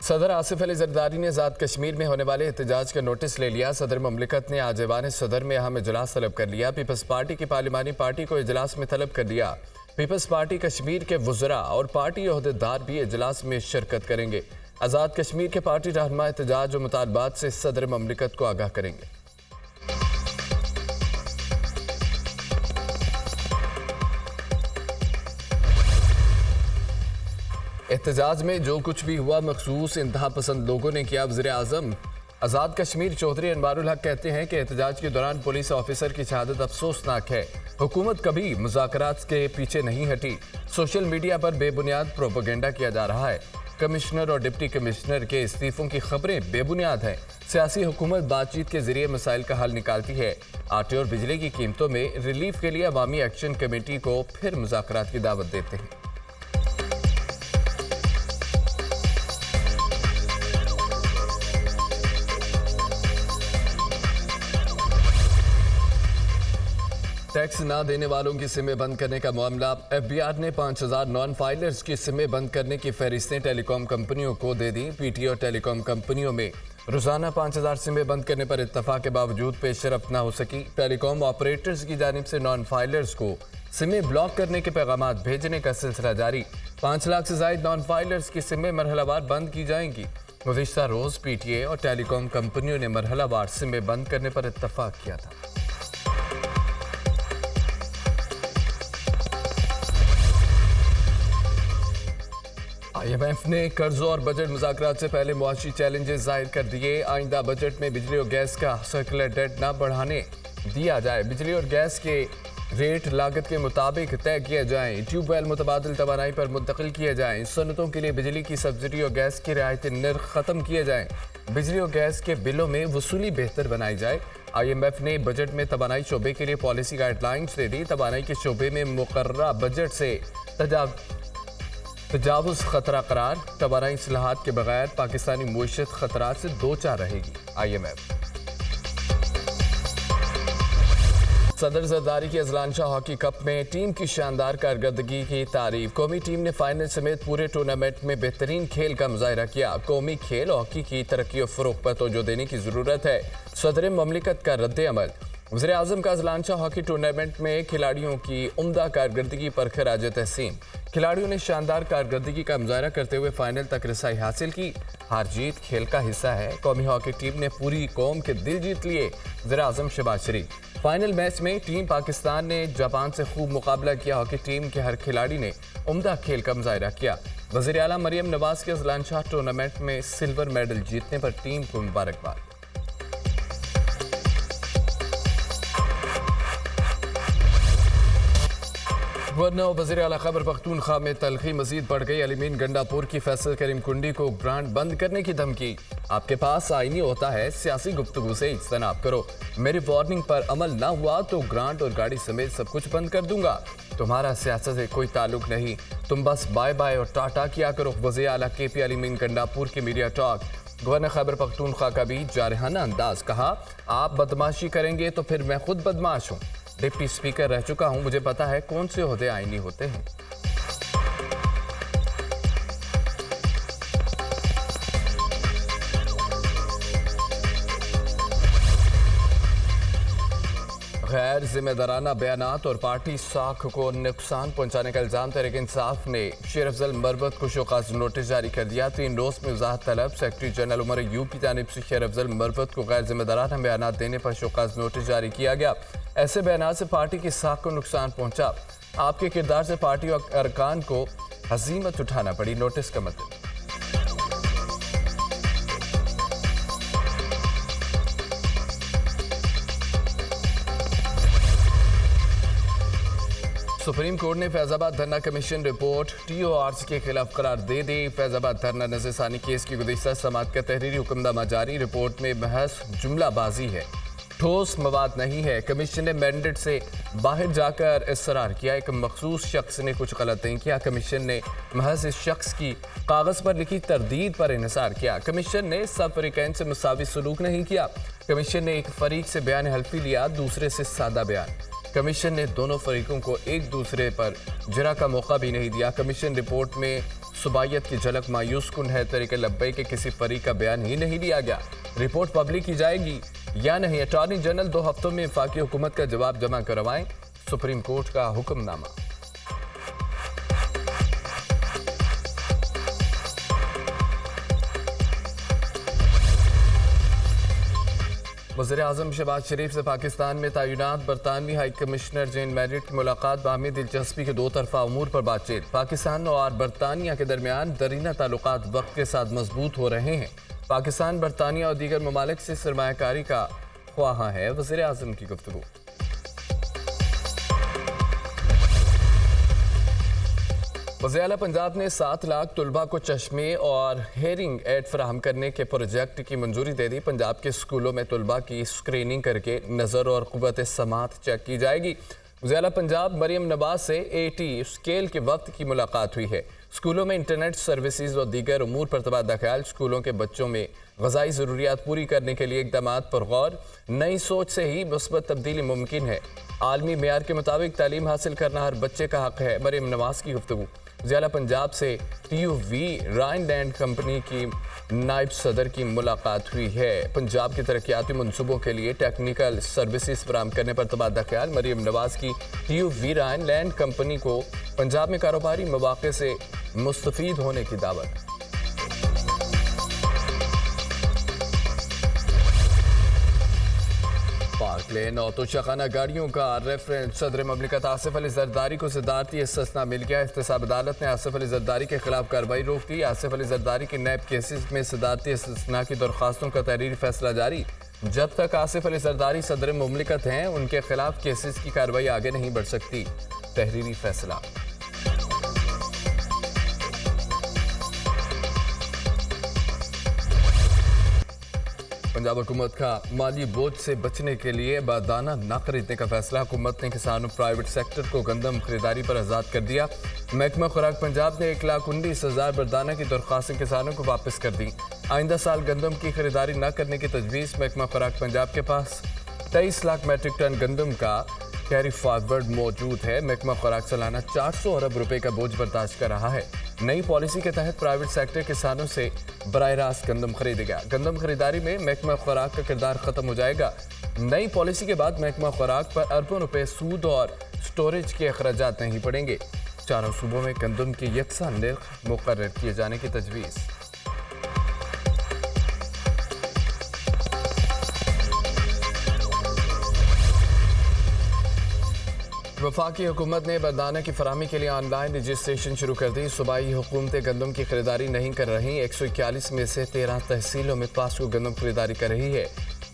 सदर आसिफ अली जरदारी ने आज़ाद कश्मीर में होने वाले एहतजाज का नोटिस ले लिया। सदर ममलिकत ने आज ऐवान सदर में अहम इजलास तलब कर लिया। पीपल्स पार्टी की पार्लिमानी पार्टी को इजलास में तलब कर लिया। पीपल्स पार्टी कश्मीर के वुज़रा और पार्टी ओहदेदार भी इजलास में शिरकत करेंगे। आज़ाद कश्मीर के पार्टी रहनुमा एहतजाज और मुतालबात से सदर ममलिकत को आगाह करेंगे। एहतजाज में जो कुछ भी हुआ मखसूस इंतहा पसंद लोगों ने किया। वज़ीर आज़म आज़ाद कश्मीर चौधरी अनवारुल हक कहते हैं कि एहतजाज के दौरान पुलिस ऑफिसर की शहादत अफसोसनाक है। हुकूमत कभी मुज़ाकरात के पीछे नहीं हटी। सोशल मीडिया पर बेबुनियाद प्रोपेगेंडा किया जा रहा है। कमिश्नर और डिप्टी कमिश्नर के इस्तीफों की खबरें बेबुनियाद हैं। सियासी हुकूमत बातचीत के जरिए मसाइल का हल निकालती है। आटे और बिजली की कीमतों में रिलीफ के लिए अवामी एक्शन कमेटी को फिर मुज़ाकरात की दावत देते हैं। टैक्स ना देने वालों की सिमें बंद करने का मामला। एफबीआर ने 5000 नॉन फाइलर्स की सिमें बंद करने की फहरिस्तें टेलीकॉम कंपनियों को दे दी। पीटी और टेलीकॉम कंपनियों में रोजाना 5000 सिमें बंद करने पर इत्तफाक के बावजूद पेशरफ न हो सकी। टेलीकॉम ऑपरेटर्स की जानिब से नॉन फाइलर्स को सिमें ब्लॉक करने के पैगाम भेजने का सिलसिला जारी। 5 लाख से ज्यादा नॉन फाइलर्स की सिमें मरहलावार बंद की जाएंगी। गुज़िश्ता रोज पीटीए और टेलीकॉम कंपनियों ने मरहलावार सिमें बंद करने पर इत्तफाक किया था। IMF ने कर्जों और बजट मुज़ाकरात से पहले मुआशी चैलेंजेस जाहिर कर दिए। आइंदा बजट में बिजली और गैस का सर्कुलर डेट न बढ़ाने दिया जाए। बिजली और गैस के रेट लागत के मुताबिक तय किए जाएं। ट्यूबवेल मुतबादिल तवानाई पर मुंतकिल किए जाएं। सनतों के लिए बिजली की सब्सिडी और गैस की रियायती नर्ख खत्म किए जाएं। बिजली और गैस के बिलों में वसूली बेहतर बनाई जाए। IMF ने बजट में तवानाई शोबे के लिए पॉलिसी गाइडलाइंस दे दी। तवानाई के शोबे में मुकर्ररा बजट से तजावुज़ खतरा करार। तवानाई इस्लाहात के बगैर पाकिस्तानी मुईशत खतरात से दो चार रहेगी। IMF सदर जरदारी की अजलान शाह हॉकी कप में टीम की शानदार कारकर्दगी की तारीफ। कौमी टीम ने फाइनल समेत पूरे टूर्नामेंट में बेहतरीन खेल का मुजाहिरा किया। कौमी खेल हॉकी की तरक्की और फ़रोग़ पर तवज्जो देने की ज़रूरत है। सदर ममलिकत का रद्द अमल। वज़ीर आज़म का अजलान शाह हॉकी टूर्नामेंट में खिलाड़ियों की उम्दा कारकर्दगी पर खराज तहसीन। खिलाड़ियों ने शानदार कारकर्दगी का मुजाहरा करते हुए फाइनल तक रसाई हासिल की। हार जीत खेल का हिस्सा है। कौमी हॉकी टीम ने पूरी कौम के दिल जीत लिए। वज़ीर आज़म शहबाज शरीफ। फाइनल मैच में टीम पाकिस्तान ने जापान से खूब मुकाबला किया। हॉकी टीम के हर खिलाड़ी ने उम्दा खेल का मुजाहरा किया। वज़ीर आला मरियम नवाज के अजलान शाह टूर्नामेंट में सिल्वर मेडल जीतने पर टीम को मुबारकबाद। गवर्नर वज़ीर आला खैबर पख्तूनख्वा में तलखी मजीद बढ़ गई। अलीमीन गंडापुर की फैसल करीम कुंडी को ग्रांट बंद करने की धमकी। आपके पास आईनी होता है, सियासी गुफ्तगू से इज्तनाब करो। मेरी वार्निंग पर अमल ना हुआ तो ग्रांट और गाड़ी समेत सब कुछ बंद कर दूंगा। तुम्हारा सियासत से कोई ताल्लुक नहीं, तुम बस बाय बाय और टाटा किया करो। वज़ीर आला KP अलीमीन गंडापुर की media talk. Governor Khyber Pakhtunkhwa का भी जारहाना अंदाज। कहा, आप बदमाशी करेंगे तो फिर मैं खुद बदमाश हूँ। डिप्टी स्पीकर रह चुका हूं, मुझे पता है कौन से ओहदे आईनी होते हैं। गैर जिम्मेदाराना बयानात और पार्टी साख को नुकसान पहुंचाने का इल्जाम तहरीक इंसाफ ने शेर अफजल मरवत को शोकाज नोटिस जारी कर दिया। 3 रोज में वजाहत तलब। सेक्रेटरी जनरल उमर अयूब की जानिब से शेर अफजल मरवत को गैर जिम्मेदाराना बयानात देने पर शोकाज नोटिस जारी किया गया। ऐसे बयानात से पार्टी की साख को नुकसान पहुंचा। आपके किरदार से पार्टी और अरकान को हजीमत उठाना पड़ी। नोटिस का मतलब सुप्रीम कोर्ट ने फैजाबाद धरना कमीशन रिपोर्ट TORs के खिलाफ करार दे दी। फैजाबाद धरना नज़रसानी केस की गुज़िश्ता समाअत का तहरीरी हुक्मनामा जारी। रिपोर्ट में महज जुमलाबाजी है, ठोस मवाद नहीं है। कमीशन ने मैंडेट से बाहर जाकर इसरार किया। एक मखसूस शख्स ने कुछ गलत नहीं किया। कमीशन ने महज इस शख्स की कागज़ पर लिखी तरदीद पर इन्हिसार किया। कमीशन ने सब फरीकैन से मुसावी सलूक नहीं किया। कमीशन ने एक फरीक से बयान हल्फी लिया, दूसरे से सादा बयान। कमीशन ने दोनों फरीकों को एक दूसरे पर जरा का मौका भी नहीं दिया। कमीशन रिपोर्ट में सुबायत की झलक मायूस कुन है। तरीके लब्बे के किसी फरीक का बयान ही नहीं लिया गया। रिपोर्ट पब्लिक की जाएगी या नहीं। अटॉर्नी जनरल 2 हफ्तों में वफाकी हुकूमत का जवाब जमा करवाएं। सुप्रीम कोर्ट का हुक्मनामा। वज़ीर आज़म शहबाज शरीफ से पाकिस्तान में तैनात बरतानवी हाई कमिश्नर जेन मैरिट की मुलाकात। बाहमी दिलचस्पी के 2 तरफा उमूर पर बातचीत। पाकिस्तान और बरतानिया के दरमियान दरीना ताल्लुकात वक्त के साथ मजबूत हो रहे हैं। पाकिस्तान बरतानिया और दीगर ममालिक से सरमायाकारी का ख्वाहा है। वज़ीर आज़म की गुफ्तगू। वज़ीर आला पंजाब ने 7 लाख तलबा को चश्मे और हेयरिंग एड फराहम करने के प्रोजेक्ट की मंजूरी दे दी। पंजाब के स्कूलों में तलबा की स्क्रीनिंग करके नज़र और क़ुव्वत समात चेक की जाएगी। वज़ीर आला पंजाब मरियम नवाज से 80 स्केल के वक्त की मुलाकात हुई है। स्कूलों में इंटरनेट सर्विसेज और दीगर उमूर पर तबादला ख्याल। स्कूलों के बच्चों में ग़िज़ाई ज़रूरियात पूरी करने के लिए इक़दामात पर गौर। नई सोच से ही मुस्बत तब्दीली मुमकिन है। आलमी मेयार के मुताबिक तालीम हासिल करना हर बच्चे का हक़ है। मरियम नवाज की गुफ्तगू। ज़िला पंजाब से TUV राइन लैंड कंपनी की नायब सदर की मुलाकात हुई है। पंजाब के तरक्याती मनसूबों के लिए टेक्निकल सर्विसेज फराहम करने पर तबादला ख्याल। मरियम नवाज की TUV राइन लैंड कंपनी को पंजाब में कारोबारी मौक़े से मुस्तफ़ीद होने की दावत। पार्क लेन और तोशाखाना गाड़ियों का रेफरेंस सदर ममलिकत आसिफ अली जरदारी को सदारती इस्तिस्ना मिल गया। एहतसाब अदालत ने आसिफ अली जरदारी के खिलाफ कार्रवाई रोक दी। आसिफ अली जरदारी के नैब केसेस में सदारती इस्तिस्ना की दरख्वास्तों का तहरीरी फैसला जारी। जब तक आसिफ अली जरदारी सदर ममलिकत हैं उनके खिलाफ केसेस की कार्रवाई आगे नहीं बढ़ सकती। तहरीरी फैसला। पंजाब हुकूमत का माली बोझ से बचने के लिए बारदाना न खरीदने का फैसला। हुकूमत ने किसानों प्राइवेट सेक्टर को गंदम खरीदारी पर आज़ाद कर दिया। महकमा खुराक पंजाब ने 1,19,000 बारदाना की दरख्वास्तें किसानों को वापस कर दी। आइंदा साल गंदम की खरीदारी न करने की तजवीज़। महकमा खुराक पंजाब के पास 23 लाख मैट्रिक टन गंदम का कैरी फॉरवर्ड मौजूद है। महकमा खुराक सालाना 400 अरब रुपए का बोझ बर्दाश्त कर रहा है। नई पॉलिसी के तहत प्राइवेट सेक्टर किसानों से बराह रास्त गंदम खरीदेगा। गंदम खरीदारी में महकमा खुराक का किरदार खत्म हो जाएगा। नई पॉलिसी के बाद महकमा खुराक पर अरबों रुपए सूद और स्टोरेज के अखराजात नहीं पड़ेंगे। चारों सूबों में गंदम के यकसा निर्ख मुकर्रर किए जाने की तजवीज़। वफाकी हुकूमत ने बारदाना की फराहमी के लिए ऑनलाइन रजिस्ट्रेशन शुरू कर दी। सूबाई हुकूमतें गंदम की खरीदारी नहीं कर रही। 141 में से 13 तहसीलों में पास्को गंदम खरीदारी कर रही है।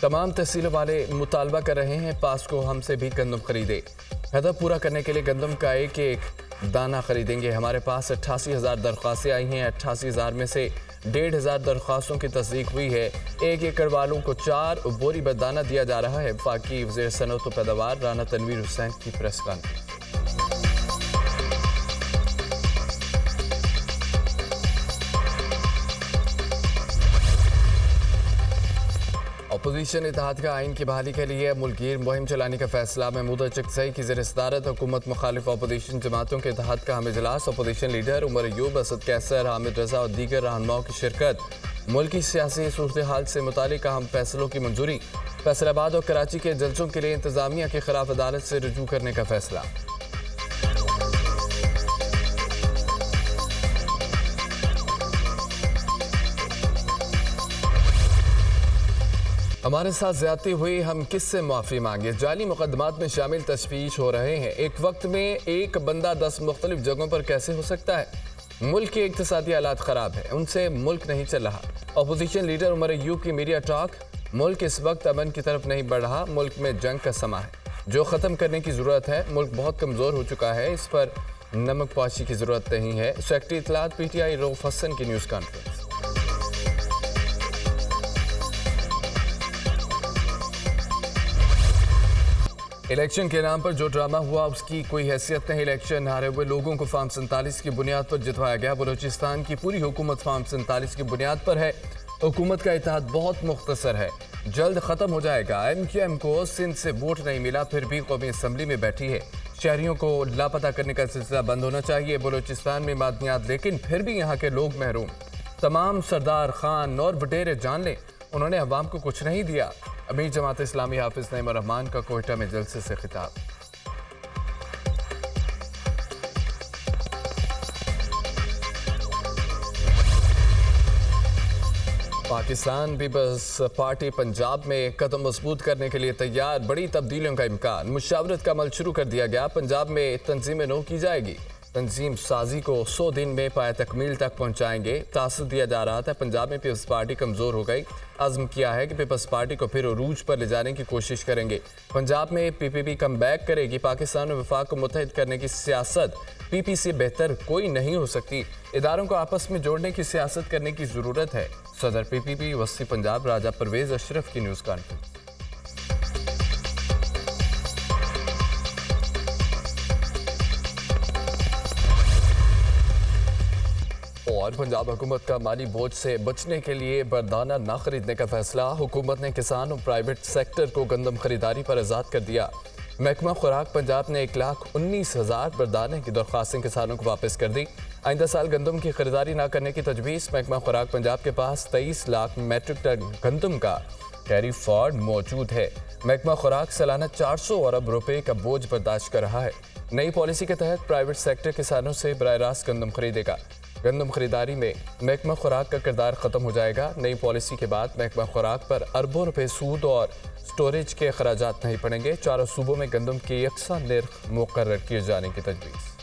तमाम तहसीलों वाले मुतालबा कर रहे हैं पास्को हमसे भी गंदम खरीदे। हदफ पूरा करने के लिए गंदम का एक दाना खरीदेंगे। हमारे पास 88,000 दरख्वास्तें आई हैं। 88,000 में से 1,500 दरख्वास्तों की तस्दीक हुई है। 1 एकड़ वालों को 4 बोरी बारदाना दिया जा रहा है। वफाकी वज़ीर सनअत व पैदावार राना तनवीर हुसैन की प्रेस कॉन्फ्रेंस। अपोजिशन इत्तेहाद का आइन की बहाली के लिए मुल्कीर मुहिम चलाने का फैसला। महमूद चकसई की ज़ेर सदारत हुकूमत मुखालिफ अपोजिशन जमातों के इत्तेहाद का अहम इजलास। अपोजिशन लीडर उमर अयूब, असद कैसर, हामिद रजा और दीगर रहनुमाओं की शिरकत। मुल्की सियासी सूरत हाल से मुतालिक अहम फैसलों की मंजूरी। फैसलाबाद और कराची के जलसों के लिए इंतजामिया के खिलाफ अदालत से रुजू करने का फैसला। हमारे साथ ज्यादती हुई, हम किससे माफ़ी मांगे। जाली मुकदमात में शामिल तशवीश हो रहे हैं। एक वक्त में एक बंदा 10 मुख्तलिफ जगहों पर कैसे हो सकता है। मुल्क के इक्तिसादी हालात ख़राब है, उनसे मुल्क नहीं चल रहा। अपोजिशन लीडर उमर अयूब की मीडिया टॉक। मुल्क इस वक्त अमन की तरफ नहीं बढ़ रहा, मुल्क में जंग का समा है जो ख़त्म करने की ज़रूरत है। मुल्क बहुत कमज़ोर हो चुका है, इस पर नमक पाशी की ज़रूरत नहीं है। सेक्रेटरी इत्तलात PTI रऊफ हसन की न्यूज़ कॉन्फ्रेंस। इलेक्शन के नाम पर जो ड्रामा हुआ उसकी कोई हैसियत नहीं। इलेक्शन हारे हुए लोगों को फॉर्म 47 की बुनियाद पर जितवाया गया। बलूचिस्तान की पूरी हुकूमत फॉर्म 47 की बुनियाद पर है। हुकूमत का इत्तेहाद बहुत मुख्तसर है, जल्द ख़त्म हो जाएगा। MQM को सिंध से वोट नहीं मिला, फिर भी कौमी असम्बली में बैठी है। शहरियों को लापता करने का सिलसिला बंद होना चाहिए। बलूचिस्तान में मादनियात लेकिन फिर भी यहाँ के लोग महरूम। तमाम सरदार खान और वडेरे जान लें, उन्होंने अवाम को कुछ नहीं दिया। अमीर जमात इस्लामी हाफिज नईम रहमान का कोयटा में जलसे से खिताब। पाकिस्तान पीपल्स पार्टी पंजाब में कदम मजबूत करने के लिए तैयार। बड़ी तब्दीलियों का इम्कान। मुशावरत का अमल शुरू कर दिया गया। पंजाब में तंजीम नो की जाएगी। तंजीम साजी को 100 दिन में पाया तकमील तक पहुंचाएंगे। तासुर दिया जा रहा था पंजाब में पीपल्स पार्टी कमज़ोर हो गई। आज़म किया है कि पीपल्स पार्टी को फिर उरूज पर ले जाने की कोशिश करेंगे। पंजाब में पीपीपी कम बैक करेगी। पाकिस्तान और वफाक को मुत्तहिद करने की सियासत पीपी से बेहतर कोई नहीं हो सकती। इदारों को आपस में जोड़ने की सियासत करने की ज़रूरत है। सदर पीपीपी वस्ती पंजाब राजा परवेज अशरफ की न्यूज़ कॉन्फ्रेंस। और पंजाब हुकूमत का माली बोझ से बचने के लिए बरदाना ना खरीदने का फैसला। हुकूमत ने किसान और प्राइवेट सेक्टर को गंदम खरीदारी पर आज़ाद कर दिया। महकमा खुराक पंजाब ने 1,19,000 बरदाने की दरख्वास्तें किसानों को वापस कर दी। आइंदा साल गंदम की खरीदारी ना करने की तजवीज़। महकमा खुराक पंजाब के पास 23 लाख मैट्रिक टन गंदम का कैरी फॉर्ड मौजूद है। महकमा खुराक सालाना 400 अरब रुपए का बोझ बर्दाश्त कर रहा है। नई पॉलिसी के तहत प्राइवेट सेक्टर किसानों से बराह रास्त गंदम खरीदेगा। गंदम खरीदारी में महकमा खुराक का किरदार खत्म हो जाएगा। नई पॉलिसी के बाद महकमा खुराक पर अरबों रुपए सूद और स्टोरेज के अखराजात नहीं पड़ेंगे। चारों सूबों में गंदम के यकसा निर्ख मुकर्रर किए जाने की तजवीज़।